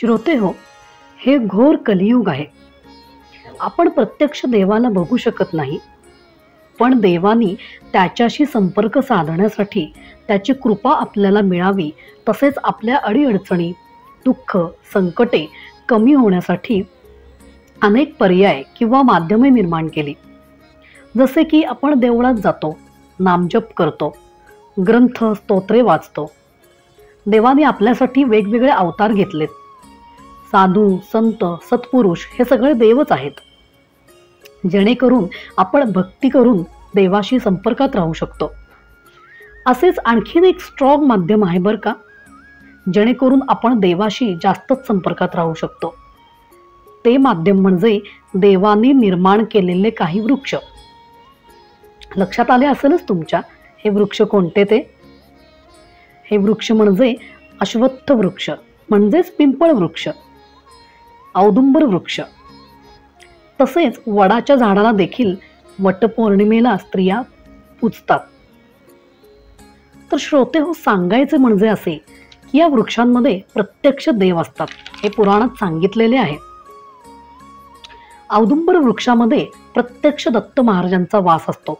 श्रोते हो, हे घोर कलियुग आहे. आपण प्रत्यक्ष देवाला बघू शकत नाही, पण देवानी त्याच्याशी संपर्क साधण्यासाठी त्याची कृपा आपल्याला मिळावी, तसेच आपल्या अडीअडचणी, दुःख, संकटे कमी होण्यासाठी अनेक पर्याय किंवा माध्यमे निर्माण केली. जसे की आपण देवळात जातो, नामजप करतो, ग्रंथ स्तोत्रे वाचतो. देवाने आपल्यासाठी वेगवेगळे अवतार घेतलेत. साधू, संत, सत्पुरुष हे सगळे देवच आहेत, जेणेकरून आपण भक्ती करून देवाशी संपर्कात राहू शकतो. असेच आणखीन एक स्ट्रॉंग माध्यम आहे बरं का, जेणेकरून आपण देवाशी जास्तच संपर्कात राहू शकतो. ते माध्यम म्हणजे देवाने निर्माण केलेले काही वृक्ष. लक्षात आले असेलच तुमच्या, हे वृक्ष कोणते ते? हे वृक्ष म्हणजे अश्वत्थ वृक्ष, म्हणजेच पिंपळ वृक्ष, औदुंबर वृक्ष. तसेच वडाच्या झाडाला देखील वटपौर्णिमेला स्त्रिया पूजतात. तर श्रोते हो, सांगायचे म्हणजे असे की या वृक्षांमध्ये प्रत्यक्ष देव असतात, हे पुराणात सांगितलेले आहे. औदुंबर वृक्षामध्ये प्रत्यक्ष दत्त महाराजांचा वास असतो.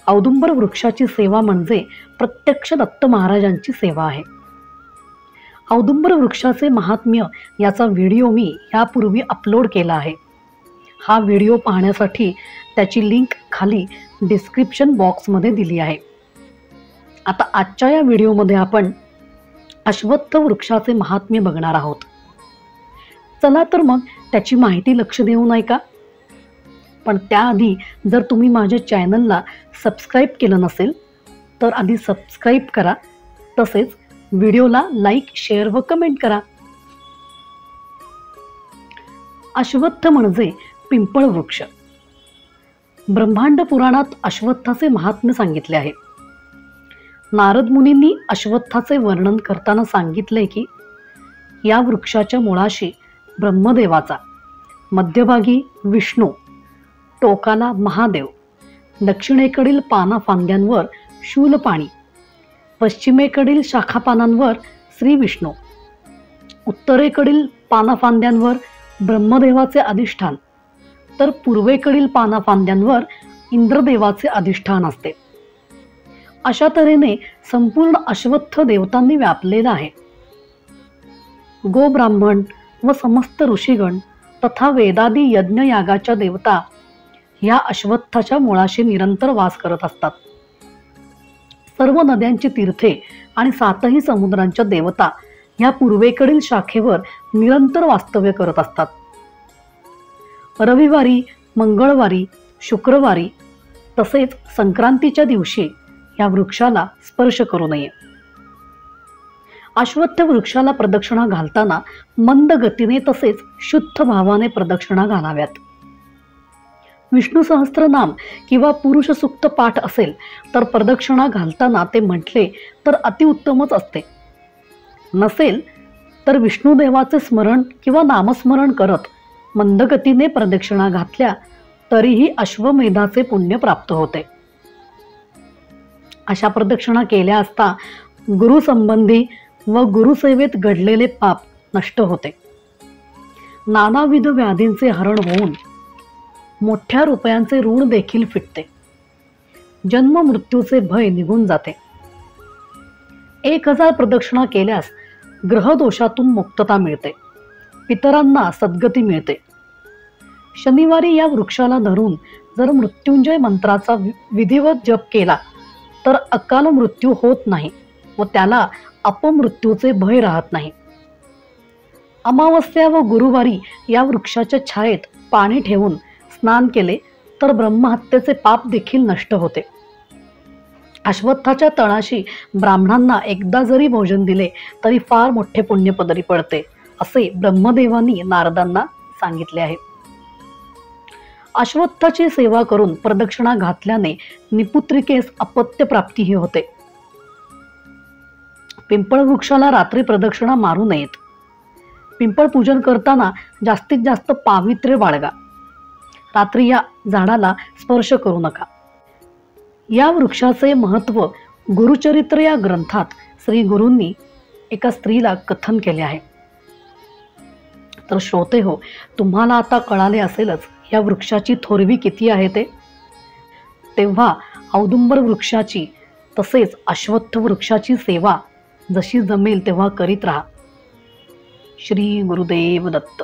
औदुंबर वृक्षाची सेवा म्हणजे प्रत्यक्ष दत्त महाराजांची सेवा आहे. औदुंबर वृक्षाचे महात्म्य याचा व्हिडिओ मी यापूर्वी अपलोड केला आहे. हा व्हिडिओ पाहण्यासाठी त्याची लिंक खाली डिस्क्रिप्शन बॉक्समध्ये दिली आहे. आता आजच्या या व्हिडिओमध्ये आपण अश्वत्थ वृक्षाचे महात्म्य बघणार आहोत. चला तर मग त्याची माहिती लक्ष देऊन ऐका. पण त्याआधी जर तुम्ही माझ्या चॅनलला सबस्क्राईब केलं नसेल तर आधी सबस्क्राईब करा, तसेच व्हिडिओला लाईक, शेअर व कमेंट करा. अश्वत्थ म्हणजे पिंपळ वृक्ष. ब्रह्मांड पुराणात अश्वत्थाचे महात्म्य सांगितले आहे. नारद मुनींनी अश्वत्थाचे वर्णन करताना सांगितले की या वृक्षाच्या मुळाशी ब्रह्मदेवाचा, मध्यभागी विष्णू, टोकाला महादेव, दक्षिणेकडील पानाफांद्यांवर शूलपाणी, पश्चिमेकडील शाखापानांवर श्री विष्णू, उत्तरेकडील पानाफांद्यांवर ब्रह्मदेवाचे अधिष्ठान, तर पूर्वेकडील पानाफांद्यांवर इंद्रदेवाचे अधिष्ठान असते. अशा तऱ्हेने संपूर्ण अश्वत्थ देवतांनी व्यापलेला आहे. गोब्राह्मण व समस्त ऋषीगण तथा वेदादी यज्ञ यागाच्या देवता ह्या अश्वत्थाच्या मुळाशी निरंतर वास करत असतात. सर्व नद्यांची तीर्थे आणि 7ही समुद्रांच्या देवता ह्या पूर्वेकडील शाखेवर निरंतर वास्तव्य करत असतात. रविवारी, मंगळवारी, शुक्रवारी तसेच संक्रांतीच्या दिवशी या वृक्षाला स्पर्श करू नये. अश्वत्थ वृक्षाला प्रदक्षिणा घालताना मंद गतीने तसेच शुद्ध भावाने प्रदक्षिणा घालाव्यात. विष्णू सहस्त्रनाम किंवा पुरुष सूक्त पाठ असेल तर प्रदक्षिणा घालताना ते म्हटले तर अतिउत्तमच असते. नसेल तर विष्णुदेवाचे स्मरण किंवा नामस्मरण करत मंदगतीने प्रदक्षिणा घातल्या तरीही अश्वमेधाचे पुण्य प्राप्त होते. अशा प्रदक्षिणा केल्या असता गुरुसंबंधी व गुरुसेवेत घडलेले पाप नष्ट होते. नानाविध व्याधींचे हरण होऊन मोठ्या रुपयांचे ऋण देखील फिटते. जन्म मृत्यूचे भय निघून जाते. 1000 प्रदक्षिणा केल्यास ग्रहदोषातून मुक्तता मिळते. पितरांना सद्गती मिळते. शनिवारी या वृक्षाला धरून जर मृत्युंजय मंत्राचा विधिवत जप केला तर अकाल मृत्यू होत नाही व त्याला अपमृत्यूचे भय राहत नाही. अमावस्या व गुरुवारी या वृक्षाच्या छायेत पाणी ठेवून स्नान केले तर ब्रह्महत्येचे पाप देखील नष्ट होते. अश्वत्थाच्या तळाशी ब्राह्मणांना एकदा जरी भोजन दिले तरी फार मोठे पुण्य पदरी पडते, असे ब्रह्मदेवानी नारदांना सांगितले आहे. अश्वत्थाची सेवा करून प्रदक्षिणा घातल्याने निपुत्रिकेस अपत्य प्राप्तीही होते. पिंपळ वृक्षाला रात्री प्रदक्षिणा मारू नयेत. पिंपळ पूजन करताना जास्तीत जास्त पावित्र्य बाळगा. रात्री या झाडाला स्पर्श करू नका. या वृक्षाचे महत्त्व गुरुचरित्र या ग्रंथात श्री गुरूंनी एका स्त्रीला कथन केले आहे. तर श्रोते हो, तुम्हाला आता कळाले असेलच या वृक्षाची थोरवी किती आहे ते. तेव्हा औदुंबर वृक्षाची तसेच अश्वत्थ वृक्षाची सेवा जशी जमेल तेव्हा करीत राहा. श्री गुरुदेव दत्त.